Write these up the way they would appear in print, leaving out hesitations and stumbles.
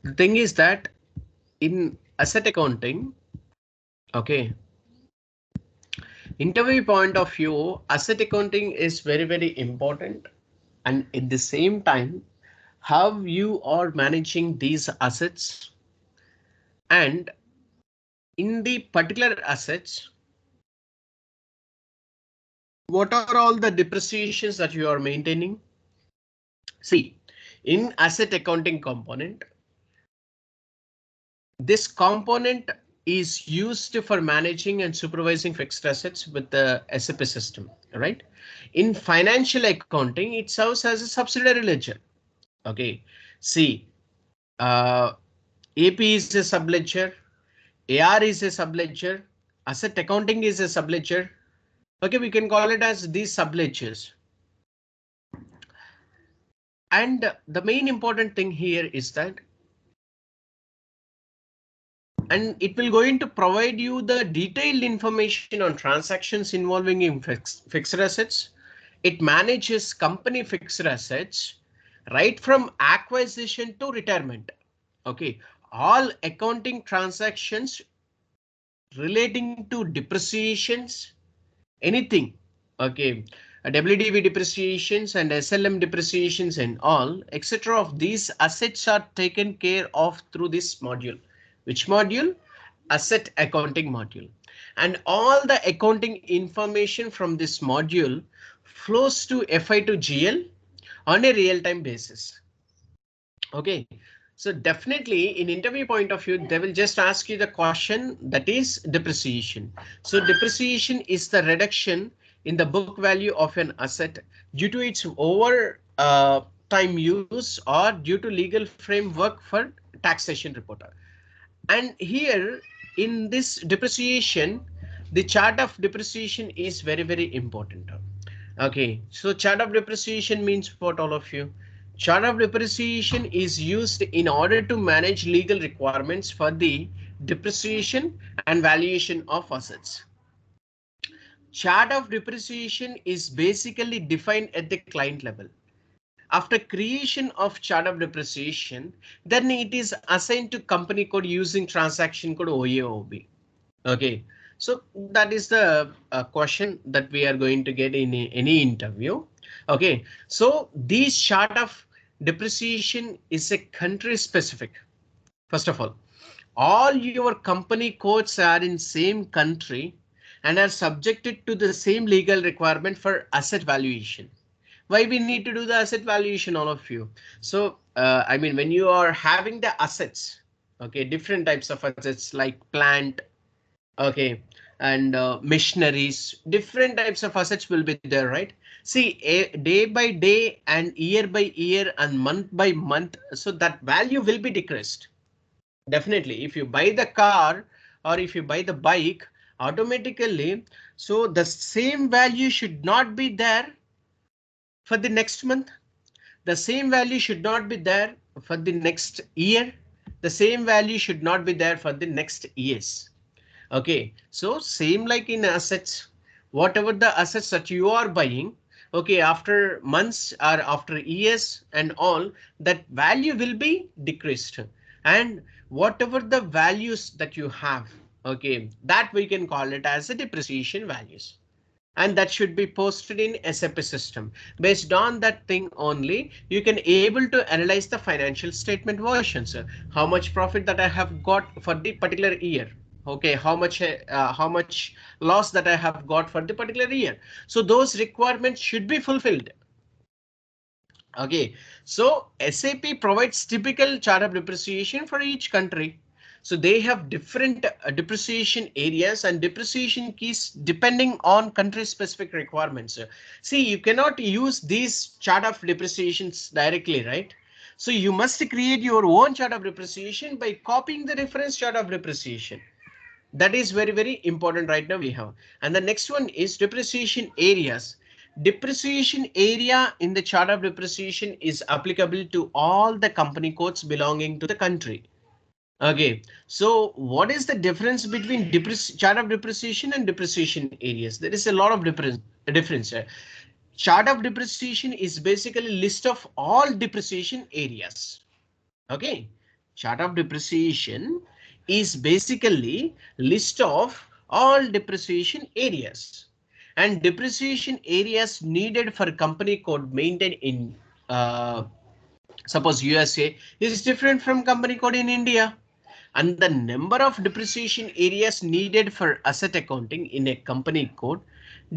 The thing is that in asset accounting, okay, interview point of view, asset accounting is very, very important. And at the same time, how you are managing these assets, and in the particular assets, what are all the depreciations that you are maintaining? See, in asset accounting component, this component is used for managing and supervising fixed assets with the SAP system, right? In financial accounting, it serves as a subsidiary ledger. Okay, see, AP is a subledger, AR is a subledger, asset accounting is a subledger. Okay, we can call it as these subledgers. And the main important thing here is that, and it will going to provide you the detailed information on transactions involving in fixed assets. It manages company fixed assets right from acquisition to retirement. Okay, all accounting transactions relating to depreciations, anything. Okay, WDV depreciations and SLM depreciations and all, etc. of these assets are taken care of through this module. Which module? Asset accounting module. And all the accounting information from this module flows to FI to GL on a real-time basis. Okay, so definitely in interview point of view, they will just ask you the question that is depreciation. So depreciation is the reduction in the book value of an asset due to its over time use or due to legal framework for taxation reporter. And here in this depreciation, the chart of depreciation is very, very important. Okay, so chart of depreciation means what, all of you? Chart of depreciation is used in order to manage legal requirements for the depreciation and valuation of assets. Chart of depreciation is basically defined at the client level. After creation of chart of depreciation, then it is assigned to company code using transaction code OAOB. Okay, so that is the question that we are going to get in any interview. Okay, so this chart of depreciation is a country specific. First of all your company codes are in same country and are subjected to the same legal requirement for asset valuation. Why we need to do the asset valuation, all of you? So I mean, when you are having the assets, okay, different types of assets like plant, okay, and machineries, different types of assets will be there, right? See, day by day and year by year and month by month, so that value will be decreased. Definitely, if you buy the car or if you buy the bike, automatically, so the same value should not be there for the next month. The same value should not be there for the next year. The same value should not be there for the next years. Okay, so same like in assets, whatever the assets that you are buying, okay, after months or after years and all, that value will be decreased. And whatever the values that you have, okay, that we can call it as a depreciation values. And that should be posted in SAP system. Based on that thing only, you can able to analyze the financial statement versions. How much profit that I have got for the particular year. Okay, how much loss that I have got for the particular year. So those requirements should be fulfilled. Okay, so SAP provides typical chart of depreciation for each country. So they have different depreciation areas and depreciation keys depending on country specific requirements. See, you cannot use these chart of depreciations directly, right? So you must create your own chart of depreciation by copying the reference chart of depreciation. That is very, very important right now we have. And the next one is depreciation areas. Depreciation area in the chart of depreciation is applicable to all the company codes belonging to the country. Okay, so what is the difference between chart of depreciation and depreciation areas? There is a lot of difference. Chart of depreciation is basically list of all depreciation areas. Okay, Chart of depreciation is basically list of all depreciation areas, and depreciation areas needed for company code maintained in suppose USA is different from company code in India, and the number of depreciation areas needed for asset accounting in a company code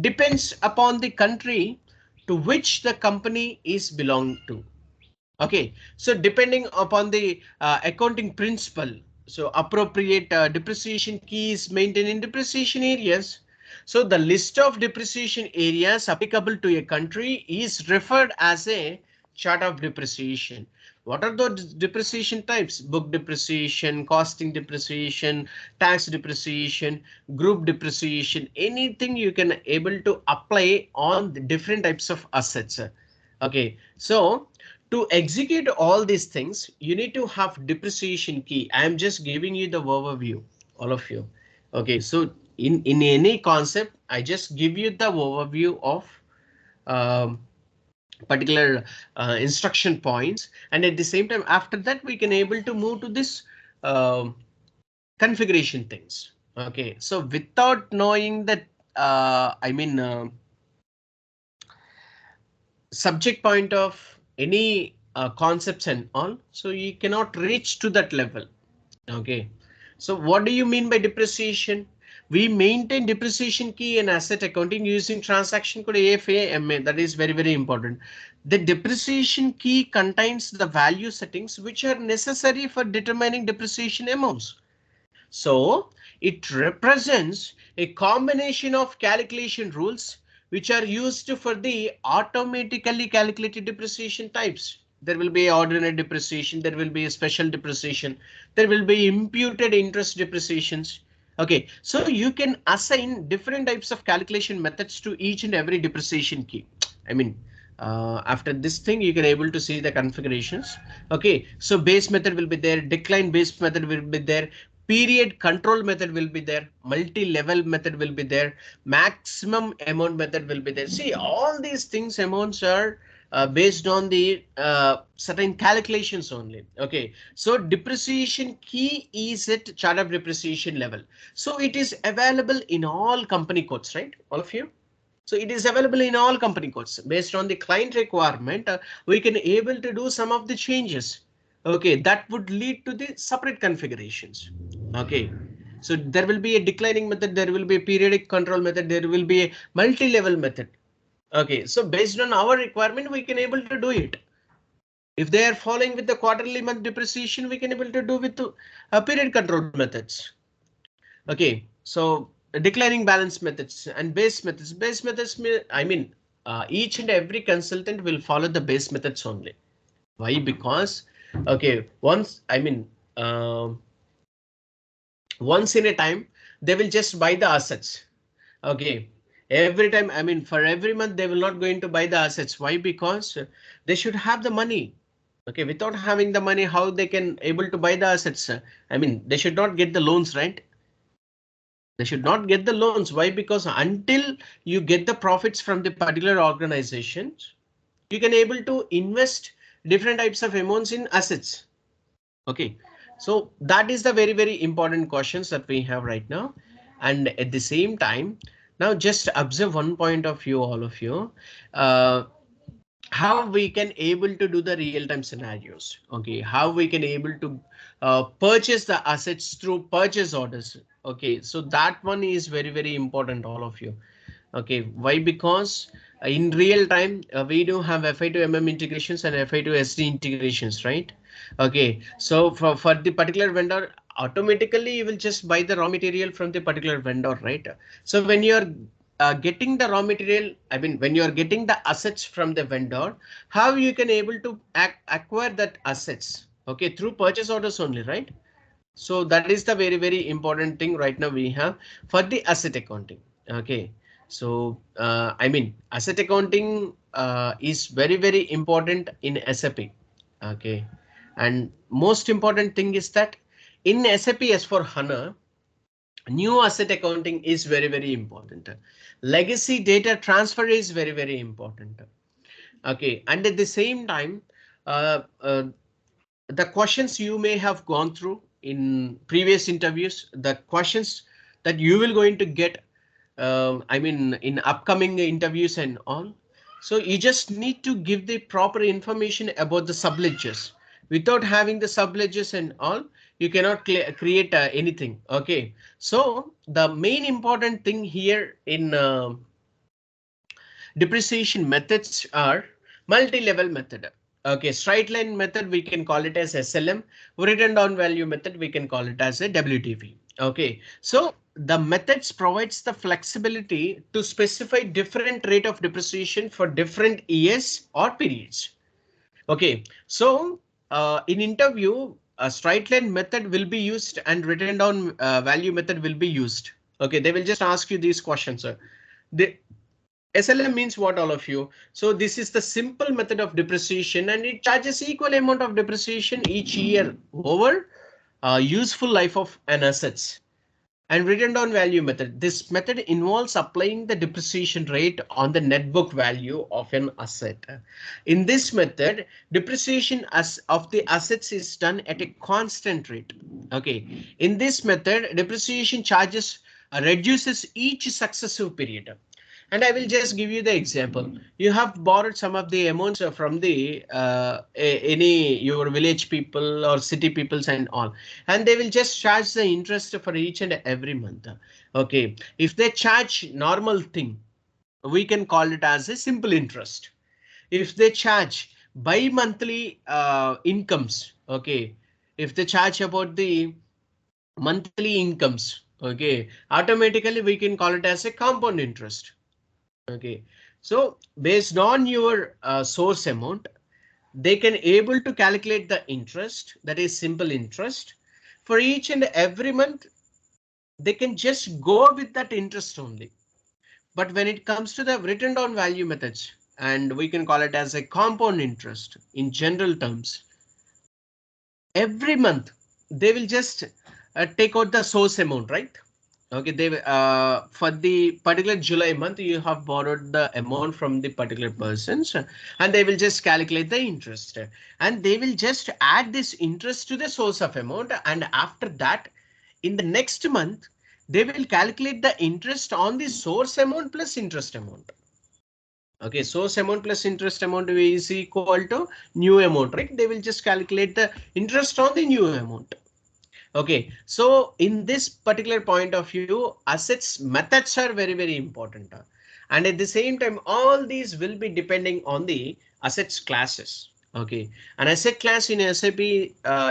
depends upon the country to which the company is belong to. Okay, so depending upon the accounting principle, so appropriate depreciation key is maintained in depreciation areas. So the list of depreciation areas applicable to a country is referred as a chart of depreciation. What are those depreciation types? Book depreciation, costing depreciation, tax depreciation, group depreciation, anything you can able to apply on the different types of assets. Okay, so to execute all these things, you need to have depreciation key. I am just giving you the overview, all of you. Okay, so in any concept, I just give you the overview of um, particular instruction points, and at the same time, after that, we can able to move to this um configuration things. Okay, so without knowing that, subject point of any concepts and all, so you cannot reach to that level. Okay, so what do you mean by depreciation? We maintain depreciation key in asset accounting using transaction code AFAMA. That is very, very important. The depreciation key contains the value settings which are necessary for determining depreciation amounts. So it represents a combination of calculation rules which are used for the automatically calculated depreciation types. There will be ordinary depreciation, there will be a special depreciation, there will be imputed interest depreciations. Okay, so you can assign different types of calculation methods to each and every depreciation key. I mean, after this thing, you can able to see the configurations. Okay, so base method will be there, decline base method will be there, period control method will be there, multi-level method will be there, maximum amount method will be there. See, all these things amounts are based on the certain calculations only. Okay, so depreciation key is at chart of depreciation level. So it is available in all company codes, right? All of you. So it is available in all company codes. Based on the client requirement, we can able to do some of the changes. Okay, that would lead to the separate configurations. Okay, so there will be a declining method, there will be a periodic control method, there will be a multi-level method. Okay, so based on our requirement, we can able to do it. If they are following with the quarterly month depreciation, we can able to do with period control methods. Okay, so declining balance methods and base methods. Base methods, each and every consultant will follow the base methods only. Why? Because, okay, once in a time, they will just buy the assets. Okay, every time, for every month, they will not going to buy the assets. Why? Because they should have the money. Okay, without having the money, how they can able to buy the assets? They should not get the loans, right? They should not get the loans. Why? Because until you get the profits from the particular organizations, you can able to invest different types of amounts in assets. Okay, so that is the very, very important questions that we have right now. And at the same time, now just observe one point of view, all of you. How we can able to do the real-time scenarios. Okay, how we can able to purchase the assets through purchase orders. Okay, so that one is very, very important, all of you. Okay, why? Because in real time we do have FI to MM integrations and FI to SD integrations, right? Okay, so for the particular vendor, automatically you will just buy the raw material from the particular vendor, right? So when you're getting the raw material, when you're getting the assets from the vendor, how you can able to acquire that assets? Okay, through purchase orders only, right? So that is the very, very important thing right now we have for the asset accounting. Okay, so asset accounting is very, very important in SAP. Okay, and most important thing is that in SAP as for HANA, new asset accounting is very, very important. Legacy data transfer is very, very important. Okay, and at the same time, uh, uh, the questions you may have gone through in previous interviews, the questions that you will going to get, I mean, in upcoming interviews and all. So you just need to give the proper information about the subledgers. Without having the subledgers and all, you cannot create anything. Okay. So the main important thing here in depreciation methods are multi-level method. Okay, straight line method we can call it as SLM. Written down value method we can call it as a WTV. Okay, so the methods provides the flexibility to specify different rate of depreciation for different years or periods. Okay, so in interview, a straight line method will be used and written down value method will be used. Okay, they will just ask you these questions, sir. The SLM means what, all of you? So this is the simple method of depreciation and it charges equal amount of depreciation each year over useful life of an assets. And written down value method. This method involves applying the depreciation rate on the net book value of an asset. In this method, depreciation of the assets is done at a constant rate. Okay. In this method, depreciation charges reduces each successive period. And I will just give you the example. You have borrowed some of the amounts from the any your village people or city peoples and all, and they will just charge the interest for each and every month. Okay, if they charge normal thing, we can call it as a simple interest. If they charge bi-monthly incomes, okay, if they charge about the monthly incomes, okay, automatically we can call it as a compound interest. Okay, so based on your source amount, they can able to calculate the interest, that is simple interest for each and every month. They can just go with that interest only. But when it comes to the written down value methods, and we can call it as a compound interest in general terms, every month they will just take out the source amount, right? Okay, they for the particular July month, you have borrowed the amount from the particular persons, and they will just calculate the interest, and they will just add this interest to the source of amount, and after that, in the next month, they will calculate the interest on the source amount plus interest amount. Okay, source amount plus interest amount is equal to new amount, right? They will just calculate the interest on the new amount. Okay, so in this particular point of view, assets methods are very, very important. And at the same time, all these will be depending on the assets classes. Okay, an asset class in SAP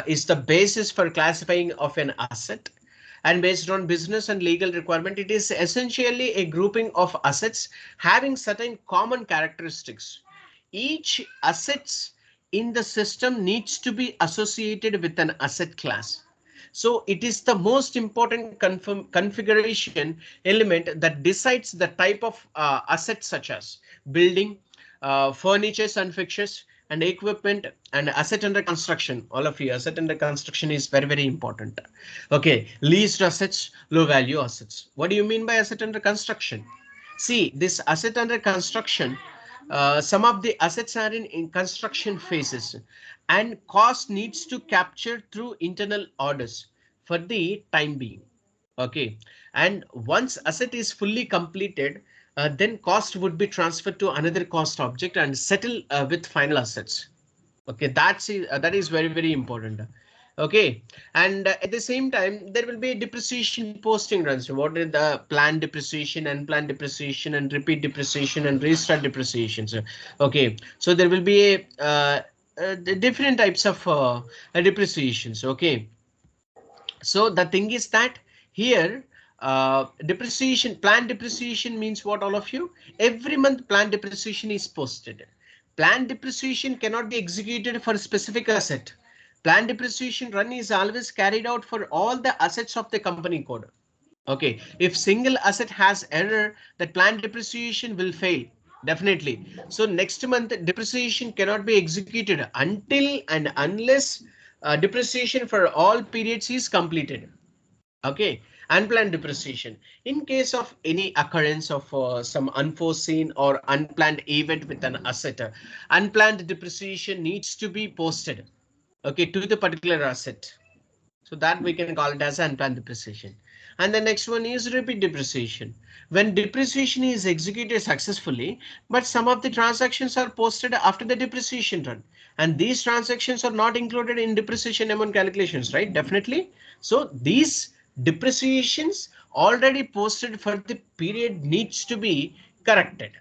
is the basis for classifying of an asset. And based on business and legal requirement, it is essentially a grouping of assets having certain common characteristics. Each assets in the system needs to be associated with an asset class. So it is the most important configuration element that decides the type of assets such as building, furnitures and fixtures and equipment and asset under construction. All of you, asset under construction is very, very important. Okay, leased assets, low value assets. What do you mean by asset under construction? See, this asset under construction, some of the assets are in construction phases and cost needs to capture through internal orders for the time being. Okay, and once asset is fully completed, then cost would be transferred to another cost object and settle with final assets. Okay, that is very, very important. Okay, and at the same time, there will be depreciation posting runs. What are the planned depreciation, unplanned depreciation, and repeat depreciation and restart depreciation? So, okay, so there will be the different types of depreciations. Okay, so the thing is that here depreciation, planned depreciation means what, all of you? Every month planned depreciation is posted. Planned depreciation cannot be executed for a specific asset. Planned depreciation run is always carried out for all the assets of the company code. Okay, if single asset has error, that planned depreciation will fail. Definitely. So next month depreciation cannot be executed until and unless depreciation for all periods is completed. Okay, unplanned depreciation. In case of any occurrence of some unforeseen or unplanned event with an asset, unplanned depreciation needs to be posted. okay, to the particular asset. So that we can call it as unplanned depreciation. And the next one is repeat depreciation. When depreciation is executed successfully, but some of the transactions are posted after the depreciation run. And these transactions are not included in depreciation amount calculations, right? Definitely. So these depreciations already posted for the period needs to be corrected.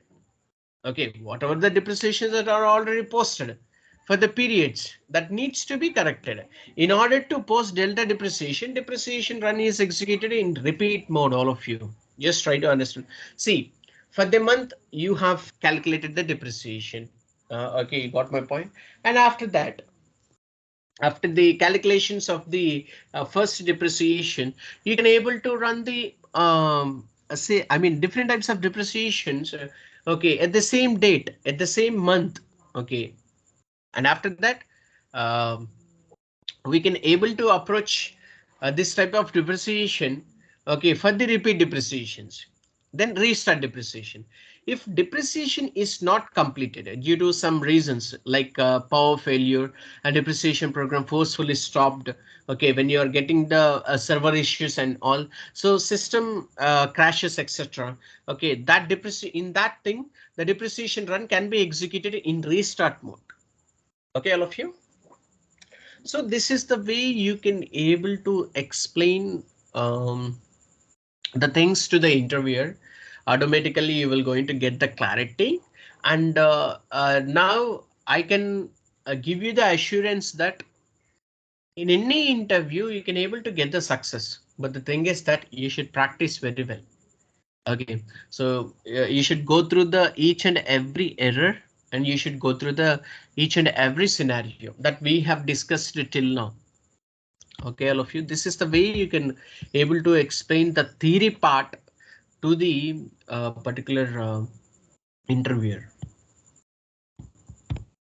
Okay, whatever the depreciations that are already posted for the periods that needs to be corrected. In order to post delta depreciation, depreciation run is executed in repeat mode. All of you just try to understand. See, for the month you have calculated the depreciation. Okay, you got my point. And after the calculations of the first depreciation, you can able to run the say, I mean, different types of depreciations. Okay, at the same date, at the same month. Okay, and after that, um, we can able to approach this type of depreciation, okay, for the repeat depreciations. Then restart depreciation. If depreciation is not completed due to some reasons like power failure and depreciation program forcefully stopped, okay, when you are getting the server issues and all, so system crashes, etc. Okay, that depreciation, in that thing, the depreciation run can be executed in restart mode. Okay, all of you. So this is the way you can able to explain the things to the interviewer. Automatically you will going to get the clarity. And now I can give you the assurance that in any interview you can able to get the success. But the thing is that you should practice very well. Okay, so you should go through the each and every error, and you should go through the each and every scenario that we have discussed till now. Okay, all of you, this is the way you can able to explain the theory part to the particular interviewer.